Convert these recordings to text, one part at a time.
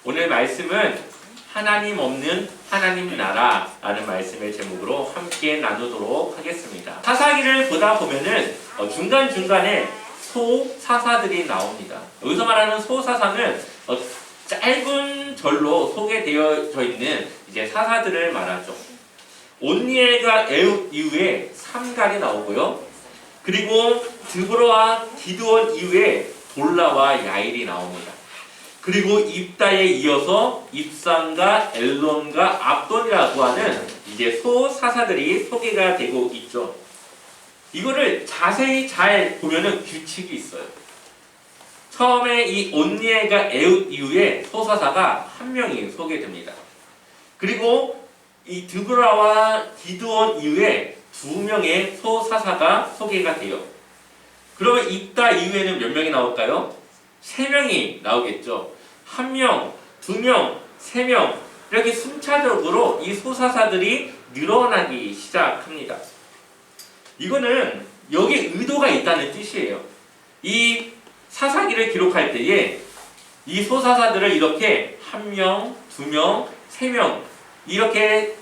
오늘 말씀은 하나님 없는 하나님 나라라는 말씀의 제목으로 함께 나누도록 하겠습니다. 사사기를 보다 보면은 중간중간에 소사사들이 나옵니다. 여기서 말하는 소사사는 짧은 절로 소개되어져 있는 이제 사사들을 말하죠. 온니엘과 에웃 이후에 삼갈이 나오고요. 그리고 드보라와 기드온 이후에 돌라와 야일이 나옵니다. 그리고 입다에 이어서 입산과 엘론과 압돈이라고 하는 이제 소사사들이 소개가 되고 있죠. 이거를 자세히 잘 보면은 규칙이 있어요. 처음에 이 온니엘과 에웃 이후에 소사사가 한 명이 소개됩니다. 그리고 이 드보라와 기드온 이후에 두 명의 소사사가 소개가 돼요. 그러면 입다 이후에는 몇 명이 나올까요? 세 명이 나오겠죠. 한 명, 두 명, 세 명 이렇게 순차적으로 이 소사사들이 늘어나기 시작합니다. 이거는 여기에 의도가 있다는 뜻이에요. 이 사사기를 기록할 때에 이 소사사들을 이렇게 한 명, 두 명, 세 명 이렇게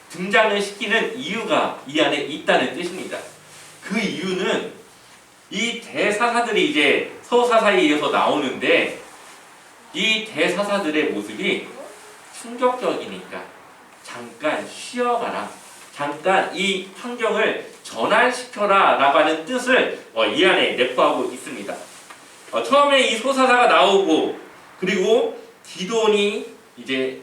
등장을 시키는 이유가 이 안에 있다는 뜻입니다. 그 이유는 이 대사사들이 이제 소사사에 이어서 나오는데 이 대사사들의 모습이 충격적이니까 잠깐 쉬어가라, 잠깐 이 환경을 전환시켜라 라고 하는 뜻을 이 안에 내포하고 있습니다. 처음에 이 소사사가 나오고 그리고 기드온이 이제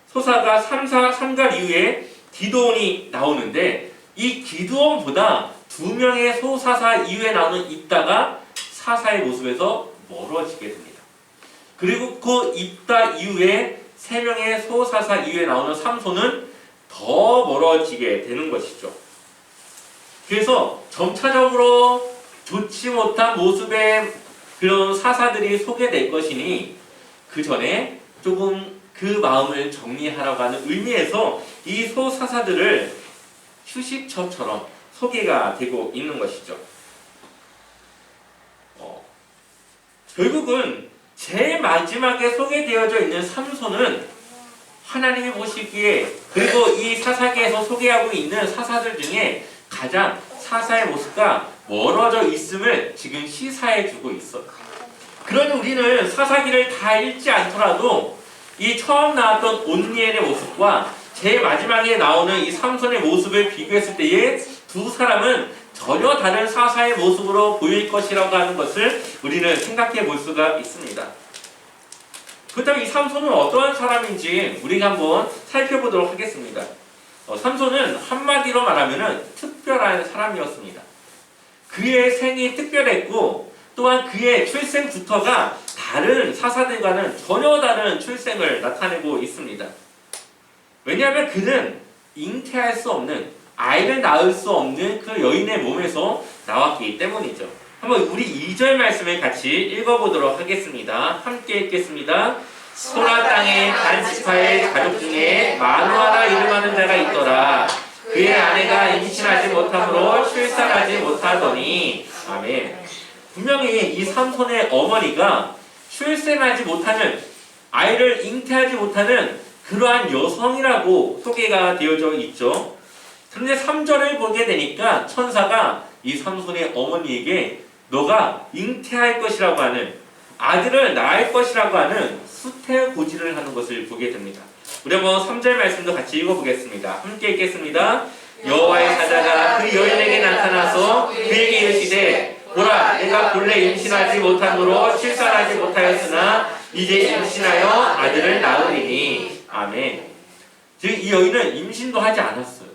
소사가 삼갈 이후에 기드온이 나오는데 이 기드온보다 두 명의 소사사 이후에 나오는 입다가 사사의 모습에서 멀어지게 됩니다. 그리고 그 입다 이후에 세 명의 소사사 이후에 나오는 삼손은 더 멀어지게 되는 것이죠. 그래서 점차적으로 좋지 못한 모습의 그런 사사들이 소개될 것이니 그 전에 조금 그 마음을 정리하라고 하는 의미에서 이 소사사들을 휴식처처럼 소개가 되고 있는 것이죠. 결국은 제일 마지막에 소개되어져 있는 삼손은 하나님이 보시기에 그리고 이 사사기에서 소개하고 있는 사사들 중에 가장 사사의 모습과 멀어져 있음을 지금 시사해 주고 있어. 그러니 우리는 사사기를 다 읽지 않더라도 이 처음 나왔던 온니엘의 모습과 제일 마지막에 나오는 이 삼손의 모습을 비교했을 때에 두 사람은 전혀 다른 사사의 모습으로 보일 것이라고 하는 것을 우리는 생각해 볼 수가 있습니다. 그렇다면 이 삼손은 어떠한 사람인지 우리가 한번 살펴보도록 하겠습니다. 삼손은 한마디로 말하면 특별한 사람이었습니다. 그의 생이 특별했고 또한 그의 출생부터가 다른 사사들과는 전혀 다른 출생을 나타내고 있습니다. 왜냐하면 그는 잉태할 수 없는, 아이를 낳을 수 없는 그 여인의 몸에서 나왔기 때문이죠. 한번 우리 2절 말씀을 같이 읽어보도록 하겠습니다. 함께 읽겠습니다. 소라 땅의 반지파의 가족 중에 마누아라 이름하는 자가 있더라. 그의 아내가 임신하지 못함으로 출산하지 못하더니. 아멘. 분명히 이 삼손의 어머니가 출생하지 못하는, 아이를 잉태하지 못하는 그러한 여성이라고 소개가 되어져 있죠. 그런데 3절을 보게 되니까 천사가 이 삼손의 어머니에게 너가 잉태할 것이라고 하는, 아들을 낳을 것이라고 하는 수태고지를 하는 것을 보게 됩니다. 우리 한번 3절 말씀도 같이 읽어보겠습니다. 함께 읽겠습니다. 여호와의 사자가 그 여인에게 나타나서 그에게 이르시되 보라, 내가 본래 임신하지 못함으로 출산하지 못하였으나 이제 임신하여 아들을 낳으리니. 아멘. 즉 이 여인은 임신도 하지 않았어요.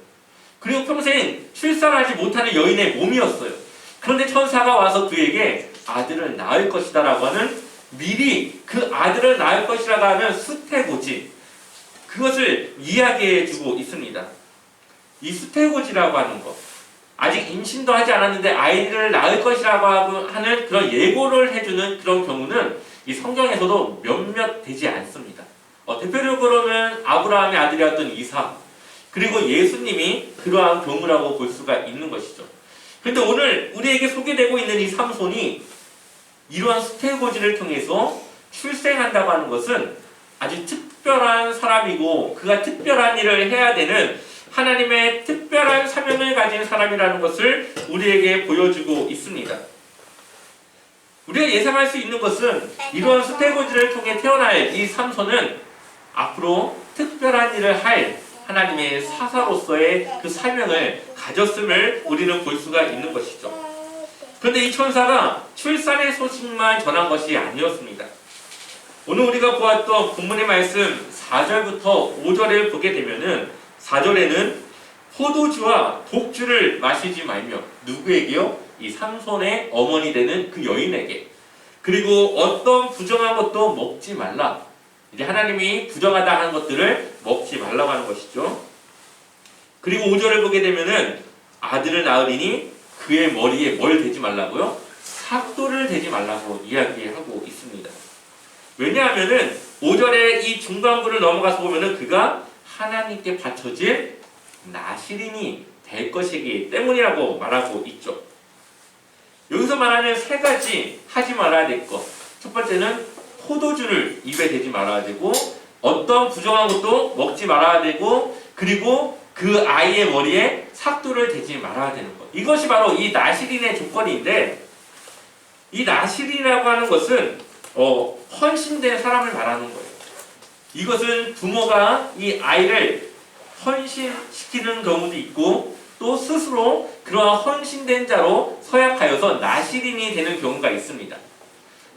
그리고 평생 출산하지 못하는 여인의 몸이었어요. 그런데 천사가 와서 그에게 아들을 낳을 것이다 라고 하는, 미리 그 아들을 낳을 것이라고 하는 수태고지, 그것을 이야기해 주고 있습니다. 이 수태고지라고 하는 것, 아직 임신도 하지 않았는데 아이를 낳을 것이라고 하는 그런 예고를 해주는 그런 경우는 이 성경에서도 몇몇 되지 않습니다. 대표적으로는 아브라함의 아들이었던 이삭, 그리고 예수님이 그러한 경우라고 볼 수가 있는 것이죠. 그런데 오늘 우리에게 소개되고 있는 이 삼손이 이러한 수태고지를 통해서 출생한다고 하는 것은 아주 특별한 사람이고 그가 특별한 일을 해야 되는 하나님의 특별한 사명을 가진 사람이라는 것을 우리에게 보여주고 있습니다. 우리가 예상할 수 있는 것은 이러한 수태고지를 통해 태어날 이 삼손은 앞으로 특별한 일을 할 하나님의 사사로서의 그 사명을 가졌음을 우리는 볼 수가 있는 것이죠. 그런데 이 천사가 출산의 소식만 전한 것이 아니었습니다. 오늘 우리가 보았던 본문의 말씀 4절부터 5절을 보게 되면은 4절에는 포도주와 독주를 마시지 말며 누구에게요? 이 삼손의 어머니 되는 그 여인에게, 그리고 어떤 부정한 것도 먹지 말라. 이제 하나님이 부정하다 하는 것들을 먹지 말라고 하는 것이죠. 그리고 5절을 보게 되면은 아들을 낳으리니 그의 머리에 뭘 대지 말라고요? 삭도를 대지 말라고 이야기하고 있습니다. 왜냐하면은 5절의 이 중간부를 넘어가서 보면은 그가 하나님께 바쳐질 나시린이 될 것이기 때문이라고 말하고 있죠. 여기서 말하는 세 가지 하지 말아야 될 것. 첫 번째는 포도주를 입에 대지 말아야 되고, 어떤 부정한 것도 먹지 말아야 되고, 그리고 그 아이의 머리에 삭도를 대지 말아야 되는 것. 이것이 바로 이 나시린의 조건인데, 이 나시린이라고 하는 것은 헌신된 사람을 말하는 거예요. 이것은 부모가 이 아이를 헌신시키는 경우도 있고, 또 스스로 그러한 헌신된 자로 서약하여서 나시린이 되는 경우가 있습니다.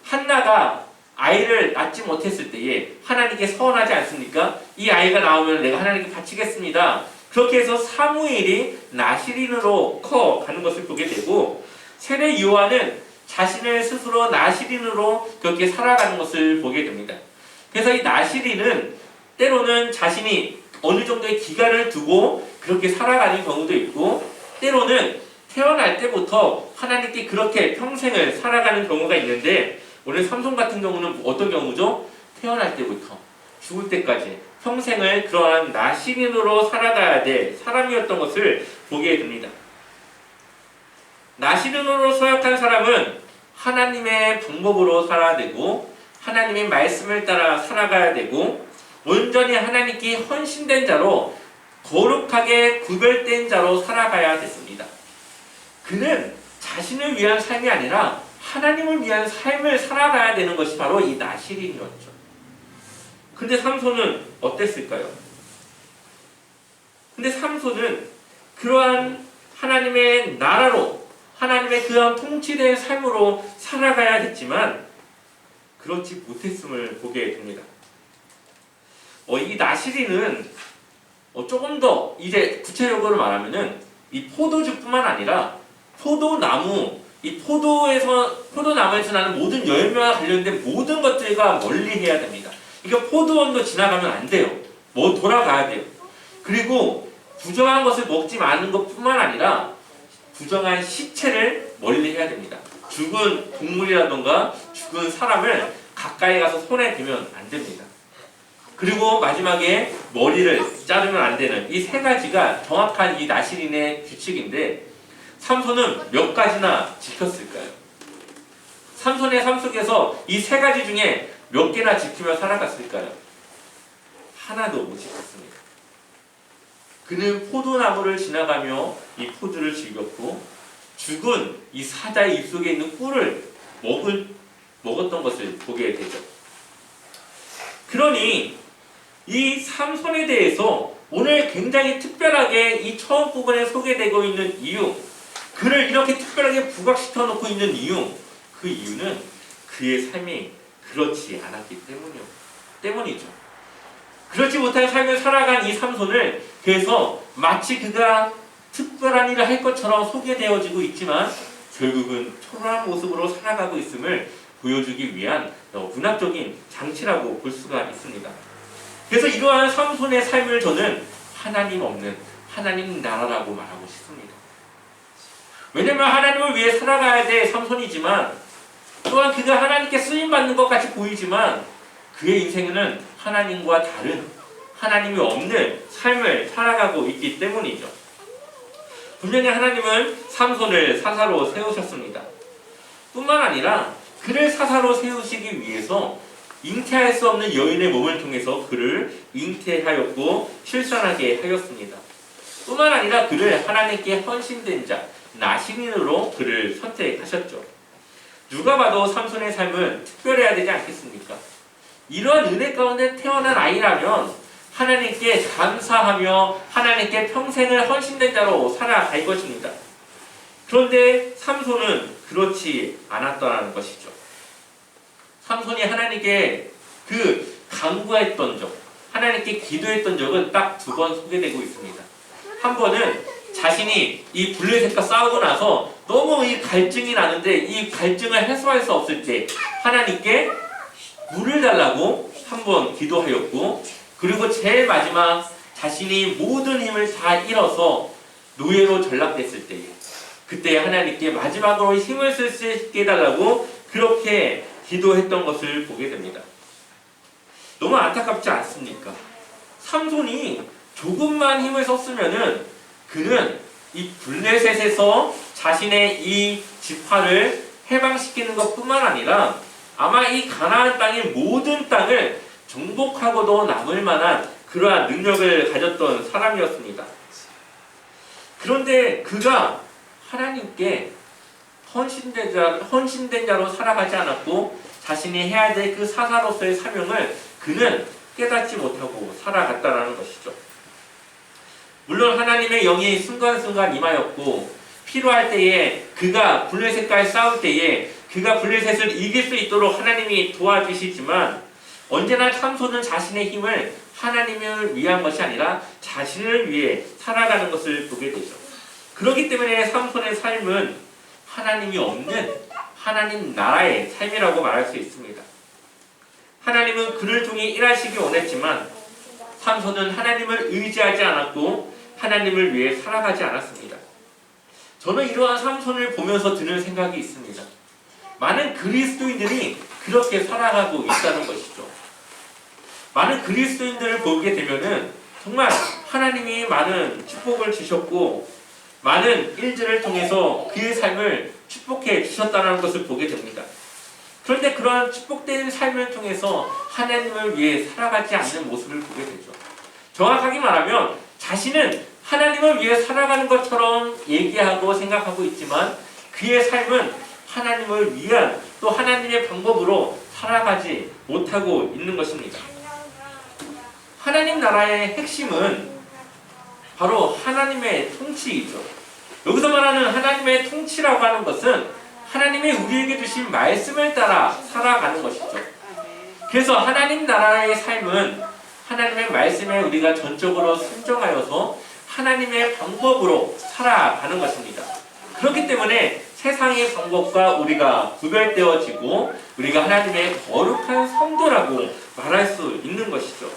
한나가 아이를 낳지 못했을 때에 하나님께 서원하지 않습니까? 이 아이가 나오면 내가 하나님께 바치겠습니다. 그렇게 해서 사무엘이 나시린으로 커가는 것을 보게 되고, 세례 요한은 자신을 스스로 나시린으로 그렇게 살아가는 것을 보게 됩니다. 그래서 이 나시린은 때로는 자신이 어느 정도의 기간을 두고 그렇게 살아가는 경우도 있고, 때로는 태어날 때부터 하나님께 그렇게 평생을 살아가는 경우가 있는데, 오늘 삼손 같은 경우는 어떤 경우죠? 태어날 때부터 죽을 때까지 평생을 그러한 나시린으로 살아가야 될 사람이었던 것을 보게 됩니다. 나시린으로 서약한 사람은 하나님의 방법으로 살아야 되고, 하나님의 말씀을 따라 살아가야 되고, 온전히 하나님께 헌신된 자로, 거룩하게 구별된 자로 살아가야 됐습니다. 그는 자신을 위한 삶이 아니라 하나님을 위한 삶을 살아가야 되는 것이 바로 이 나시린이었죠. 근데 삼손은 어땠을까요? 근데 삼손은 그러한 하나님의 나라로, 하나님의 그러한 통치된 삶으로 살아가야 됐지만 그렇지 못했음을 보게 됩니다. 이 나시린은 조금 더 이제 구체적으로 말하면은 이 포도주뿐만 아니라 포도나무, 이 포도나무에서 나는 모든 열매와 관련된 모든 것들과 멀리해야 됩니다. 이거 포도원도 지나가면 안 돼요. 돌아가야 돼요. 그리고 부정한 것을 먹지 마는 것뿐만 아니라 부정한 시체를 멀리해야 됩니다. 죽은 동물이라던가 죽은 사람을 가까이 가서 손에 대면 안 됩니다. 그리고 마지막에 머리를 자르면 안 되는 이 세 가지가 정확한 이 나시린의 규칙인데, 삼손은 몇 가지나 지켰을까요? 삼손의 삶 속에서 이 세 가지 중에 몇 개나 지키며 살아갔을까요? 하나도 못 지켰습니다. 그는 포도나무를 지나가며 이 포도를 즐겼고, 죽은 이 사자의 입속에 있는 꿀을 먹었던 것을 보게 되죠. 그러니 이 삼손에 대해서 오늘 굉장히 특별하게 이 처음 부분에 소개되고 있는 이유, 그를 이렇게 특별하게 부각시켜 놓고 있는 이유, 그 이유는 그의 삶이 그렇지 않았기 때문이죠. 그렇지 못한 삶을 살아간 이 삼손을 그래서 마치 그가 특별한 일을 할 것처럼 소개되어지고 있지만 결국은 초라한 모습으로 살아가고 있음을 보여주기 위한 문학적인 장치라고 볼 수가 있습니다. 그래서 이러한 삼손의 삶을 저는 하나님 없는 하나님 나라라고 말하고 싶습니다. 왜냐하면 하나님을 위해 살아가야 될 삼손이지만, 또한 그가 하나님께 쓰임받는 것 같이 보이지만 그의 인생에는 하나님과 다른, 하나님이 없는 삶을 살아가고 있기 때문이죠. 분명히 하나님은 삼손을 사사로 세우셨습니다. 뿐만 아니라 그를 사사로 세우시기 위해서 잉태할 수 없는 여인의 몸을 통해서 그를 잉태하였고 출산하게 하였습니다. 뿐만 아니라 그를 하나님께 헌신된 자, 나신인으로 그를 선택하셨죠. 누가 봐도 삼손의 삶은 특별해야 되지 않겠습니까? 이러한 은혜 가운데 태어난 아이라면 하나님께 감사하며 하나님께 평생을 헌신된 자로 살아갈 것입니다. 그런데 삼손은 그렇지 않았다는 것이죠. 삼손이 하나님께 간구했던 적, 하나님께 기도했던 적은 딱 2번 소개되고 있습니다. 한 번은 자신이 이 블레셋과 싸우고 나서 너무 이 갈증이 나는데 이 갈증을 해소할 수 없을 때 하나님께 물을 달라고 한 번 기도하였고, 그리고 제일 마지막 자신이 모든 힘을 다 잃어서 노예로 전락됐을 때에 그때 하나님께 마지막으로 힘을 쓸 수 있게 해달라고 그렇게 기도했던 것을 보게 됩니다. 너무 안타깝지 않습니까? 삼손이 조금만 힘을 썼으면은 그는 이 블레셋에서 자신의 이 지파를 해방시키는 것뿐만 아니라 아마 이 가나안 땅의 모든 땅을 정복하고도 남을 만한 그러한 능력을 가졌던 사람이었습니다. 그런데 그가 하나님께 헌신된 자로 살아가지 않았고 자신이 해야 될 그 사사로서의 사명을 그는 깨닫지 못하고 살아갔다는 것이죠. 물론 하나님의 영이 순간순간 임하였고 필요할 때에 그가 블레셋과 싸울 때에 그가 블레셋을 이길 수 있도록 하나님이 도와주시지만 언제나 삼손은 자신의 힘을 하나님을 위한 것이 아니라 자신을 위해 살아가는 것을 보게 되죠. 그렇기 때문에 삼손의 삶은 하나님이 없는 하나님 나라의 삶이라고 말할 수 있습니다. 하나님은 그를 통해 일하시기 원했지만 삼손은 하나님을 의지하지 않았고 하나님을 위해 살아가지 않았습니다. 저는 이러한 삼손을 보면서 드는 생각이 있습니다. 많은 그리스도인들이 그렇게 살아가고 있다는 것이죠. 많은 그리스도인들을 보게 되면은 정말 하나님이 많은 축복을 주셨고 많은 일들을 통해서 그의 삶을 축복해 주셨다는 것을 보게 됩니다. 그런데 그러한 축복된 삶을 통해서 하나님을 위해 살아가지 않는 모습을 보게 되죠. 정확하게 말하면 자신은 하나님을 위해 살아가는 것처럼 얘기하고 생각하고 있지만 그의 삶은 하나님을 위한 또 하나님의 방법으로 살아가지 못하고 있는 것입니다. 하나님 나라의 핵심은 바로 하나님의 통치이죠. 여기서 말하는 하나님의 통치라고 하는 것은 하나님이 우리에게 주신 말씀을 따라 살아가는 것이죠. 그래서 하나님 나라의 삶은 하나님의 말씀에 우리가 전적으로 순종하여서 하나님의 방법으로 살아가는 것입니다. 그렇기 때문에 세상의 방법과 우리가 구별되어지고 우리가 하나님의 거룩한 성도라고 말할 수 있는 것이죠.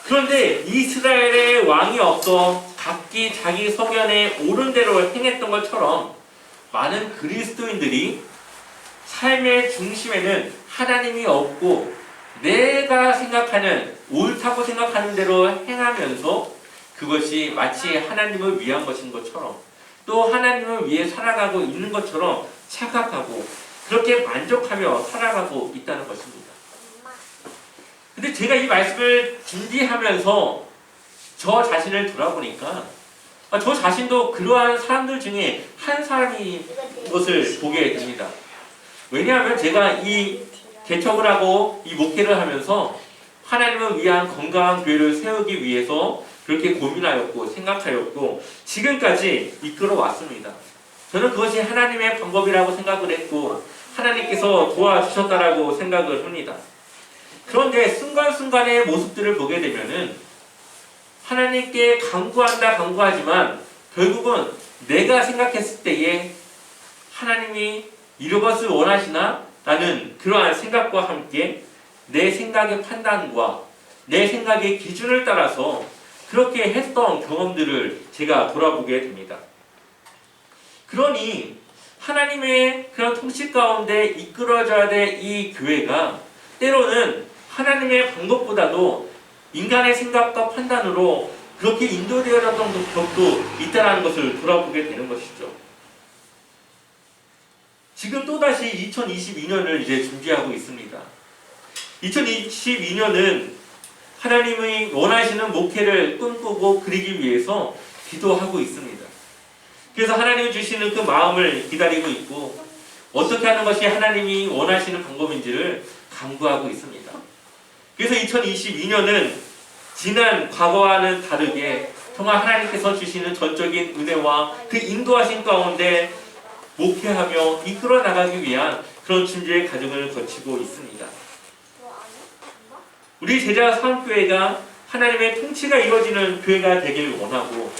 그런데 이스라엘의 왕이 없어 각기 자기 소견에 옳은 대로 행했던 것처럼 많은 그리스도인들이 삶의 중심에는 하나님이 없고 내가 생각하는 옳다고 생각하는 대로 행하면서 그것이 마치 하나님을 위한 것인 것처럼 또 하나님을 위해 살아가고 있는 것처럼 착각하고 그렇게 만족하며 살아가고 있다는 것입니다. 근데 제가 이 말씀을 준비하면서 저 자신을 돌아보니까 저 자신도 그러한 사람들 중에 한 사람인 것을 보게 됩니다. 왜냐하면 제가 이 개척을 하고 이 목회를 하면서 하나님을 위한 건강한 교회를 세우기 위해서 그렇게 고민하였고 생각하였고 지금까지 이끌어 왔습니다. 저는 그것이 하나님의 방법이라고 생각을 했고 하나님께서 도와주셨다라고 생각을 합니다. 그런데 순간순간의 모습들을 보게 되면은 하나님께 간구하지만 결국은 내가 생각했을 때에 하나님이 이것을 원하시나? 라는 그러한 생각과 함께 내 생각의 판단과 내 생각의 기준을 따라서 그렇게 했던 경험들을 제가 돌아보게 됩니다. 그러니 하나님의 그런 통치 가운데 이끌어져야 될 이 교회가 때로는 하나님의 방법보다도 인간의 생각과 판단으로 그렇게 인도되어졌던 것도 있다는 것을 돌아보게 되는 것이죠. 지금 또다시 2022년을 이제 준비하고 있습니다. 2022년은 하나님이 원하시는 목회를 꿈꾸고 그리기 위해서 기도하고 있습니다. 그래서 하나님이 주시는 그 마음을 기다리고 있고 어떻게 하는 것이 하나님이 원하시는 방법인지를 강구하고 있습니다. 그래서 2022년은 지난 과거와는 다르게 정말 하나님께서 주시는 전적인 은혜와 그 인도하신 가운데 목회하며 이끌어 나가기 위한 그런 준비의 과정을 거치고 있습니다. 우리 제자 사랑교회가 하나님의 통치가 이루어지는 교회가 되길 원하고,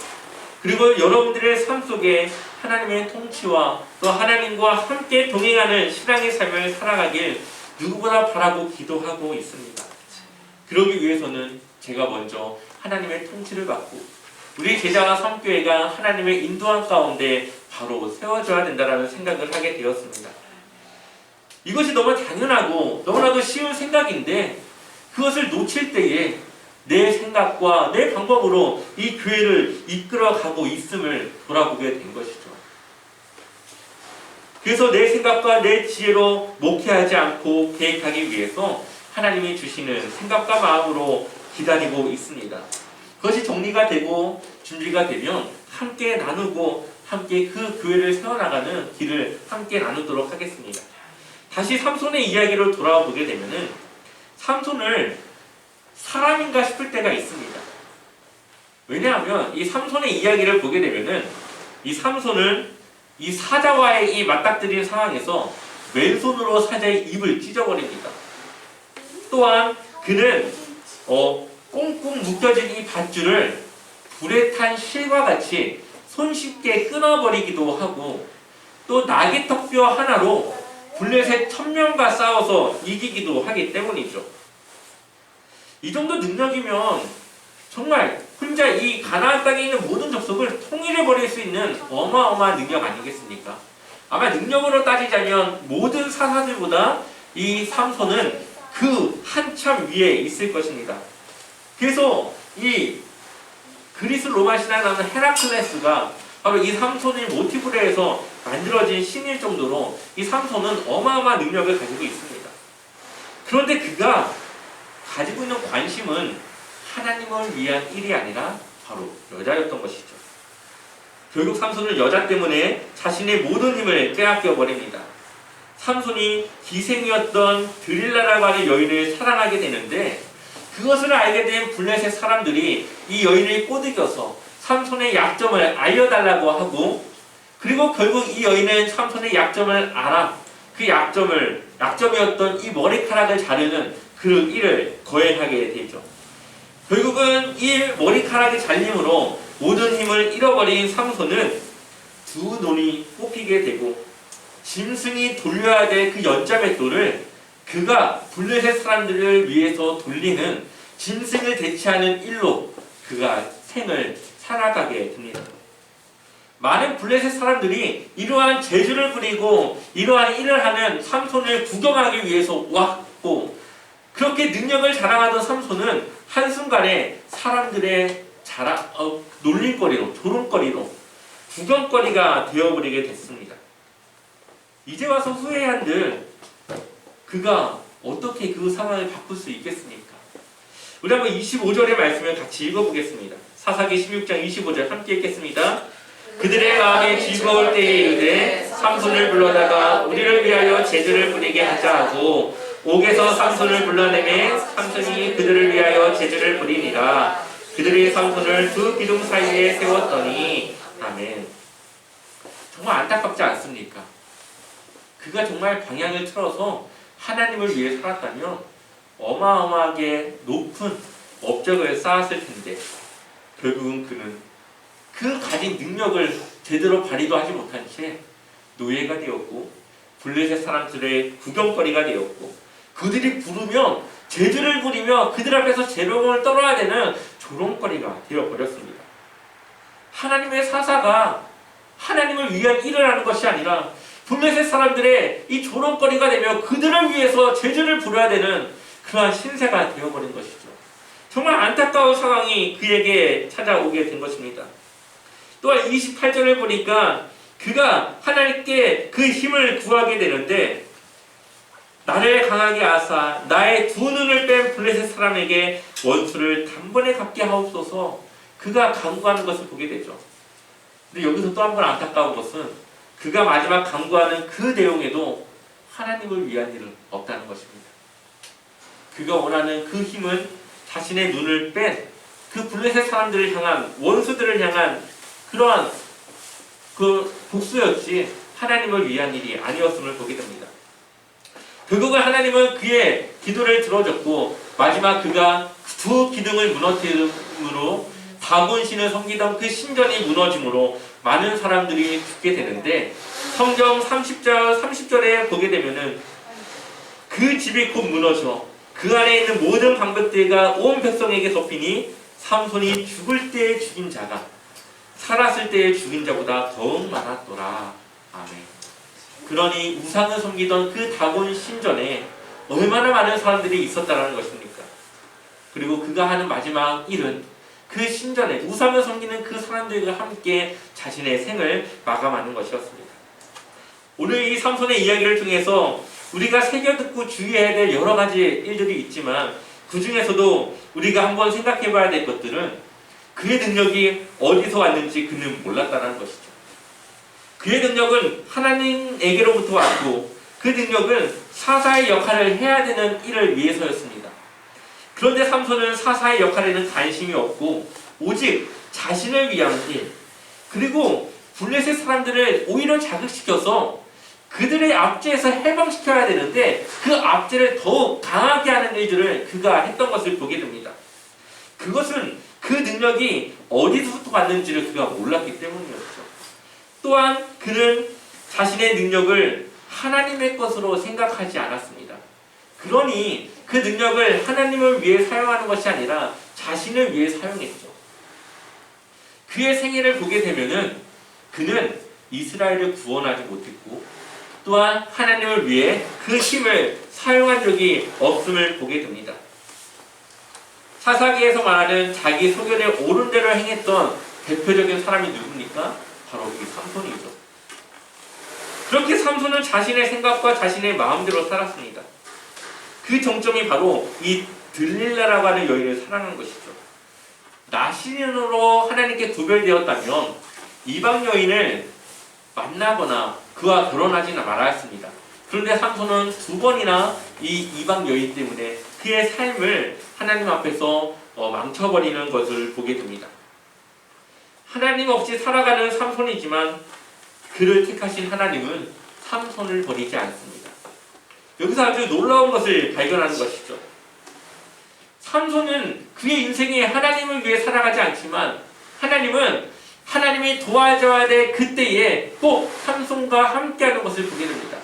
그리고 여러분들의 삶 속에 하나님의 통치와 또 하나님과 함께 동행하는 신앙의 삶을 살아가길 누구보다 바라고 기도하고 있습니다. 그러기 위해서는 제가 먼저 하나님의 통치를 받고 우리 제자와 섬교회가 하나님의 인도한 가운데 바로 세워져야 된다는 생각을 하게 되었습니다. 이것이 너무 당연하고 너무나도 쉬운 생각인데 그것을 놓칠 때에 내 생각과 내 방법으로 이 교회를 이끌어가고 있음을 돌아보게 된 것이죠. 그래서 내 생각과 내 지혜로 목회하지 않고 계획하기 위해서 하나님이 주시는 생각과 마음으로 기다리고 있습니다. 그것이 정리가 되고 준비가 되면 함께 나누고 함께 그 교회를 세워나가는 길을 함께 나누도록 하겠습니다. 다시 삼손의 이야기로 돌아보게 되면은 삼손을 사람인가 싶을 때가 있습니다. 왜냐하면 이 삼손의 이야기를 보게 되면은 이 삼손은 이 사자와의 이 맞닥뜨린 상황에서 왼손으로 사자의 입을 찢어버립니다. 또한 그는 꽁꽁 묶여진 이 밧줄을 불에 탄 실과 같이 손쉽게 끊어버리기도 하고, 또 나귀턱뼈 하나로 블레셋 1000명과 싸워서 이기기도 하기 때문이죠. 이 정도 능력이면 정말 혼자 이 가나안 땅에 있는 모든 족속을 통일해버릴 수 있는 어마어마한 능력 아니겠습니까? 아마 능력으로 따지자면 모든 사사들보다 이 삼손은 그 한참 위에 있을 것입니다. 그래서 이 그리스 로마 신화에 나오는 헤라클레스가 바로 이 삼손을 모티브로 해서 만들어진 신일 정도로 이 삼손은 어마어마한 능력을 가지고 있습니다. 그런데 그가 가지고 있는 관심은 하나님을 위한 일이 아니라 바로 여자였던 것이죠. 결국 삼손은 여자 때문에 자신의 모든 힘을 빼앗겨 버립니다. 삼손이 기생이었던 드릴라라고 하는 여인을 사랑하게 되는데, 그것을 알게 된 블레셋 사람들이 이 여인을 꼬드겨서 삼손의 약점을 알려달라고 하고, 그리고 결국 이 여인은 삼손의 약점을 알아 그 약점이었던 이 머리카락을 자르는 그 일을 거행하게 되죠. 결국은 이 머리카락이 잘림으로 모든 힘을 잃어버린 삼손은 두 눈이 뽑히게 되고, 짐승이 돌려야 될 그 연자맷돌을 그가 블레셋 사람들을 위해서 돌리는 짐승을 대체하는 일로 그가 생을 살아가게 됩니다. 많은 블레셋 사람들이 이러한 재주를 부리고 이러한 일을 하는 삼손을 구경하기 위해서 왔고, 그렇게 능력을 자랑하던 삼손은 한순간에 사람들의 놀림거리로, 조롱거리로, 구경거리가 되어버리게 됐습니다. 이제 와서 후회한들 그가 어떻게 그 상황을 바꿀 수 있겠습니까? 우리 한번 25절의 말씀을 같이 읽어보겠습니다. 사사기 16장 25절 함께 읽겠습니다. 그들의 마음이 즐거울 때에 이르되 삼손을 불러다가 우리를 위하여 제주를 부리게 하자 하고, 옥에서 삼손을 불러내매 삼손이 그들을 위하여 제주를 부리니라. 그들이 삼손을 두 기둥 사이에 세웠더니. 아멘. 정말 안타깝지 않습니까? 그가 정말 방향을 틀어서 하나님을 위해 살았다면 어마어마하게 높은 업적을 쌓았을 텐데, 결국은 그는 그 가진 능력을 제대로 발휘도 하지 못한 채 노예가 되었고, 블레셋 사람들의 구경거리가 되었고, 그들이 부르면 제주를 부리며 그들 앞에서 재롱을 떨어야 되는 조롱거리가 되어버렸습니다. 하나님의 사사가 하나님을 위한 일을 하는 것이 아니라 블레셋 사람들의 이 조롱거리가 되며 그들을 위해서 제주를 부려야 되는 그러한 신세가 되어버린 것이죠. 정말 안타까운 상황이 그에게 찾아오게 된 것입니다. 또한 28절을 보니까 그가 하나님께 그 힘을 구하게 되는데, 나를 강하게 하사 나의 두 눈을 뺀 블레셋 사람에게 원수를 단번에 갚게 하옵소서. 그가 간구하는 것을 보게 되죠. 근데 여기서 또 한 번 안타까운 것은 그가 마지막 간구하는 그 내용에도 하나님을 위한 일은 없다는 것입니다. 그가 원하는 그 힘은 자신의 눈을 뺀 그 블레셋 사람들을 향한, 원수들을 향한 그러한 그 복수였지 하나님을 위한 일이 아니었음을 보게 됩니다. 결국은 하나님은 그의 기도를 들어줬고 마지막 그가 두 기둥을 무너뜨림으로 다곤 신을 섬기던 그 신전이 무너짐으로 많은 사람들이 죽게 되는데, 성경 30절에 보게 되면은 그 집이 곧 무너져 그 안에 있는 모든 방백들과 온 백성에게 덮이니 삼손이 죽을 때에 죽인 자가 살았을 때에 죽인 자보다 더욱 많았더라. 아멘. 그러니 우상을 섬기던 그 다곤 신전에 얼마나 많은 사람들이 있었다는 것입니까? 그리고 그가 하는 마지막 일은 그 신전에 우상을 섬기는 그 사람들과 함께 자신의 생을 마감하는 것이었습니다. 오늘 이 삼손의 이야기를 통해서 우리가 새겨듣고 주의해야 될 여러 가지 일들이 있지만, 그 중에서도 우리가 한번 생각해 봐야 될 것들은 그의 능력이 어디서 왔는지 그는 몰랐다는 것이죠. 그의 능력은 하나님에게로부터 왔고 그 능력은 사사의 역할을 해야 되는 일을 위해서였습니다. 그런데 삼손은 사사의 역할에는 관심이 없고 오직 자신을 위한 일, 그리고 블레셋 사람들을 오히려 자극시켜서 그들의 압제에서 해방시켜야 되는데 그 압제를 더욱 강하게 하는 일들을 그가 했던 것을 보게 됩니다. 그것은 그 능력이 어디서부터 왔는지를 그가 몰랐기 때문이었죠. 또한 그는 자신의 능력을 하나님의 것으로 생각하지 않았습니다. 그러니 그 능력을 하나님을 위해 사용하는 것이 아니라 자신을 위해 사용했죠. 그의 생애를 보게 되면은 그는 이스라엘을 구원하지 못했고 또한 하나님을 위해 그 힘을 사용한 적이 없음을 보게 됩니다. 사사기에서 말하는 자기 소견에 옳은 대로 행했던 대표적인 사람이 누굽니까? 바로 이 삼손이죠. 그렇게 삼손은 자신의 생각과 자신의 마음대로 살았습니다. 그 정점이 바로 이 들릴라라고 하는 여인을 사랑한 것이죠. 나시린으로 하나님께 구별되었다면 이방 여인을 만나거나 그와 결혼하지는 말았습니다. 그런데 삼손은 두 번이나 이 이방 여인 때문에 그의 삶을 하나님 앞에서 망쳐버리는 것을 보게 됩니다. 하나님 없이 살아가는 삼손이지만 그를 택하신 하나님은 삼손을 버리지 않습니다. 여기서 아주 놀라운 것을 발견하는 것이죠. 삼손은 그의 인생에 하나님을 위해 살아가지 않지만 하나님은 하나님이 도와줘야 될 그때에 꼭 삼손과 함께하는 것을 보게 됩니다.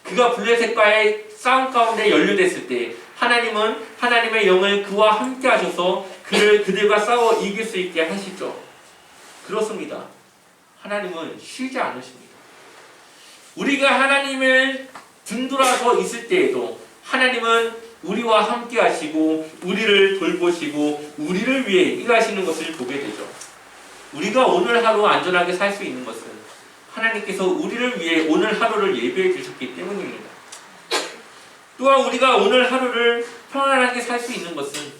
그가 블레셋과의 싸움 가운데 연루됐을 때 하나님은 하나님의 영을 그와 함께 하셔서 그들과 싸워 이길 수 있게 하시죠. 그렇습니다. 하나님은 쉬지 않으십니다. 우리가 하나님을 든들어서 있을 때에도 하나님은 우리와 함께 하시고 우리를 돌보시고 우리를 위해 일하시는 것을 보게 되죠. 우리가 오늘 하루 안전하게 살 수 있는 것은 하나님께서 우리를 위해 오늘 하루를 예배해 주셨기 때문입니다. 또한 우리가 오늘 하루를 평안하게 살 수 있는 것은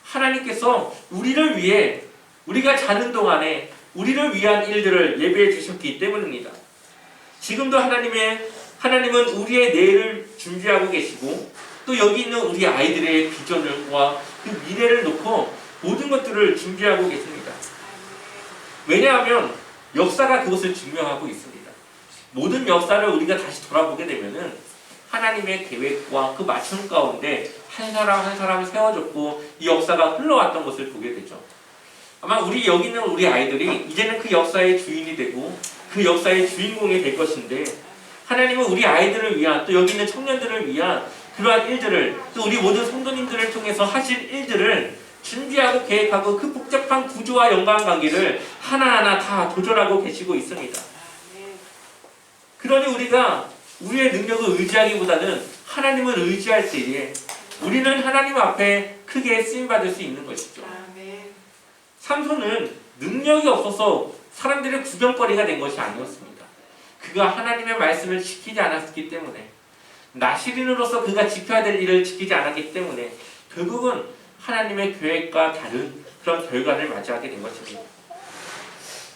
하나님께서 우리를 위해 우리가 자는 동안에 우리를 위한 일들을 예배해 주셨기 때문입니다. 지금도 하나님은 우리의 내일을 준비하고 계시고 또 여기 있는 우리 아이들의 비전과 그 미래를 놓고 모든 것들을 준비하고 계십니다. 왜냐하면 역사가 그것을 증명하고 있습니다. 모든 역사를 우리가 다시 돌아보게 되면은 하나님의 계획과 그 맞춤 가운데 한 사람 한 사람 세워졌고 이 역사가 흘러왔던 것을 보게 되죠. 아마 여기 있는 우리 아이들이 이제는 그 역사의 주인이 되고 그 역사의 주인공이 될 것인데, 하나님은 우리 아이들을 위한 또 여기 있는 청년들을 위한 그러한 일들을 또 우리 모든 성도님들을 통해서 하실 일들을 준비하고 계획하고 그 복잡한 구조와 연관관계를 하나하나 다 조절하고 계시고 있습니다. 그러니 우리가 우리의 능력을 의지하기보다는 하나님을 의지할 때에 우리는 하나님 앞에 크게 쓰임받을 수 있는 것이죠. 삼손은 능력이 없어서 사람들의 구경거리가 된 것이 아니었습니다. 그가 하나님의 말씀을 지키지 않았기 때문에, 나시린으로서 그가 지켜야 될 일을 지키지 않았기 때문에 결국은 하나님의 계획과 다른 그런 결과를 맞이하게 된 것입니다.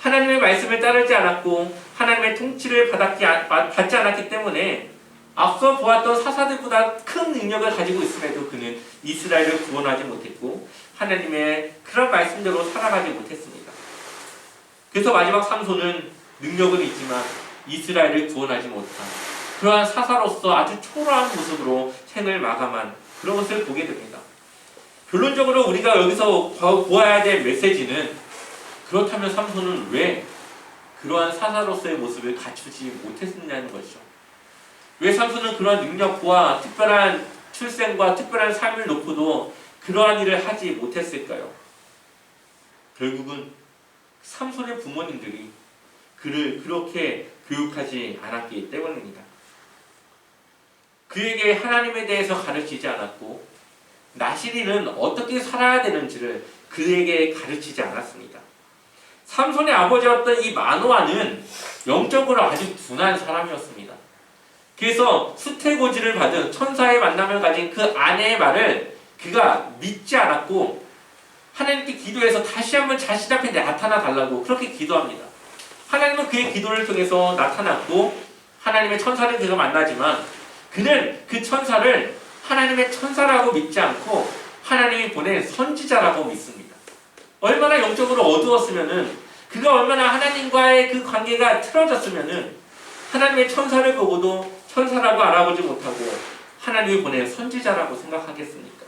하나님의 말씀을 따르지 않았고 하나님의 통치를 받지 않았기 때문에 앞서 보았던 사사들보다 큰 능력을 가지고 있음에도 그는 이스라엘을 구원하지 못했고 하나님의 그런 말씀대로 살아가지 못했습니다. 그래서 마지막 삼손은 능력은 있지만 이스라엘을 구원하지 못한 그러한 사사로서 아주 초라한 모습으로 생을 마감한 그런 것을 보게 됩니다. 결론적으로 우리가 여기서 보아야 될 메시지는 그렇다면 삼손은 왜 그러한 사사로서의 모습을 갖추지 못했느냐는 것이죠. 왜 삼손은 그러한 능력과 특별한 출생과 특별한 삶을 놓고도 그러한 일을 하지 못했을까요? 결국은 삼손의 부모님들이 그를 그렇게 교육하지 않았기 때문입니다. 그에게 하나님에 대해서 가르치지 않았고 나시린은 어떻게 살아야 되는지를 그에게 가르치지 않았습니다. 삼손의 아버지였던 이 마노아는 영적으로 아주 둔한 사람이었습니다. 그래서 수태고지를 받은 천사의 만남을 가진 그 아내의 말을 그가 믿지 않았고 하나님께 기도해서 다시 한번 자신 앞에 나타나 달라고 그렇게 기도합니다. 하나님은 그의 기도를 통해서 나타났고 하나님의 천사를 그가 만나지만 그는 그 천사를 하나님의 천사라고 믿지 않고 하나님이 보낸 선지자라고 믿습니다. 얼마나 영적으로 어두웠으면은 그가 얼마나 하나님과의 그 관계가 틀어졌으면은 하나님의 천사를 보고도 천사라고 알아보지 못하고 하나님이 보낸 선지자라고 생각하겠습니까?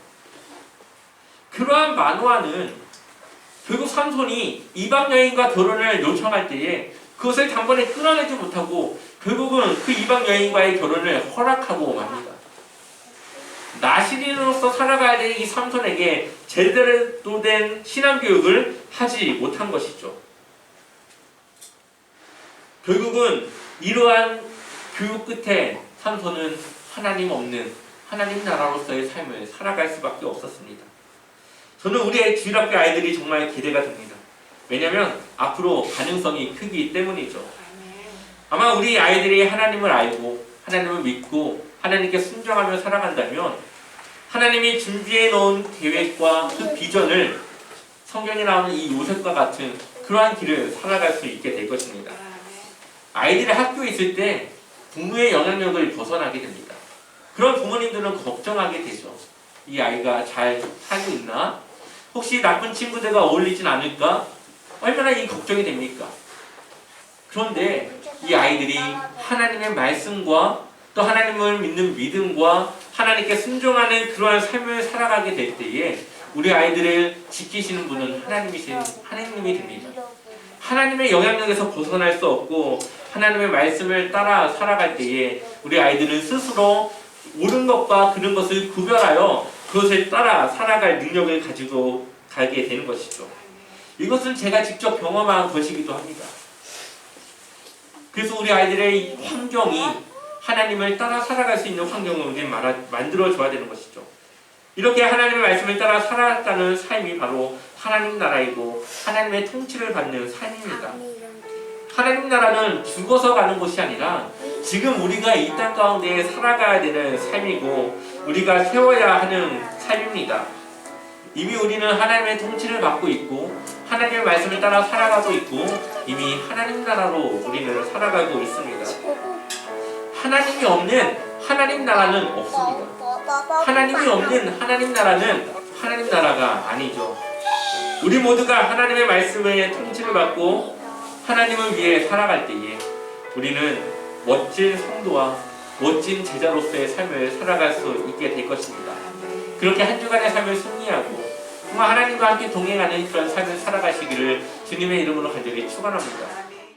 그러한 마노아는 결국 삼손이 이방 여인과 결혼을 요청할 때에 그것을 단번에 끊어내지 못하고 결국은 그 이방 여인과의 결혼을 허락하고 맙니다. 나시린으로서 살아가야 될 이 삼손에게 제대로 된 신앙교육을 하지 못한 것이죠. 결국은 이러한 교육 끝에 삼손은 하나님 없는 하나님 나라로서의 삶을 살아갈 수밖에 없었습니다. 저는 우리의 주일학교 아이들이 정말 기대가 됩니다. 왜냐하면 앞으로 가능성이 크기 때문이죠. 아마 우리 아이들이 하나님을 알고 하나님을 믿고 하나님께 순종하며 살아간다면 하나님이 준비해 놓은 계획과 그 비전을 성경에 나오는 이 요셉과 같은 그러한 길을 살아갈 수 있게 될 것입니다. 아이들이 학교에 있을 때 부모의 영향력을 벗어나게 됩니다. 그런 부모님들은 걱정하게 되죠. 이 아이가 잘 살고 있나? 혹시 나쁜 친구들과 어울리진 않을까? 얼마나 이 걱정이 됩니까? 그런데 이 아이들이 하나님의 말씀과 또 하나님을 믿는 믿음과 하나님께 순종하는 그러한 삶을 살아가게 될 때에 우리 아이들을 지키시는 분은 하나님이 됩니다. 하나님의 영향력에서 벗어날 수 없고 하나님의 말씀을 따라 살아갈 때에 우리 아이들은 스스로 옳은 것과 그른 것을 구별하여 그것을 따라 살아갈 능력을 가지고 가게 되는 것이죠. 이것은 제가 직접 경험한 것이기도 합니다. 그래서 우리 아이들의 환경이 하나님을 따라 살아갈 수 있는 환경을 우리는 만들어줘야 되는 것이죠. 이렇게 하나님의 말씀을 따라 살아가는 삶이 바로 하나님 나라이고 하나님의 통치를 받는 삶입니다. 하나님 나라는 죽어서 가는 곳이 아니라 지금 우리가 이 땅 가운데 살아가야 되는 삶이고 우리가 세워야 하는 삶입니다. 이미 우리는 하나님의 통치를 받고 있고 하나님의 말씀을 따라 살아가고 있고 이미 하나님 나라로 우리는 살아가고 있습니다. 하나님이 없는 하나님 나라는 없습니다. 하나님이 없는 하나님 나라는 하나님 나라가 아니죠. 우리 모두가 하나님의 말씀의 통치를 받고 하나님을 위해 살아갈 때에 우리는 멋진 성도와 멋진 제자로서의 삶을 살아갈 수 있게 될 것입니다. 그렇게 한 주간의 삶을 승리하고 정말 하나님과 함께 동행하는 그런 삶을 살아가시기를 주님의 이름으로 간절히 축원합니다.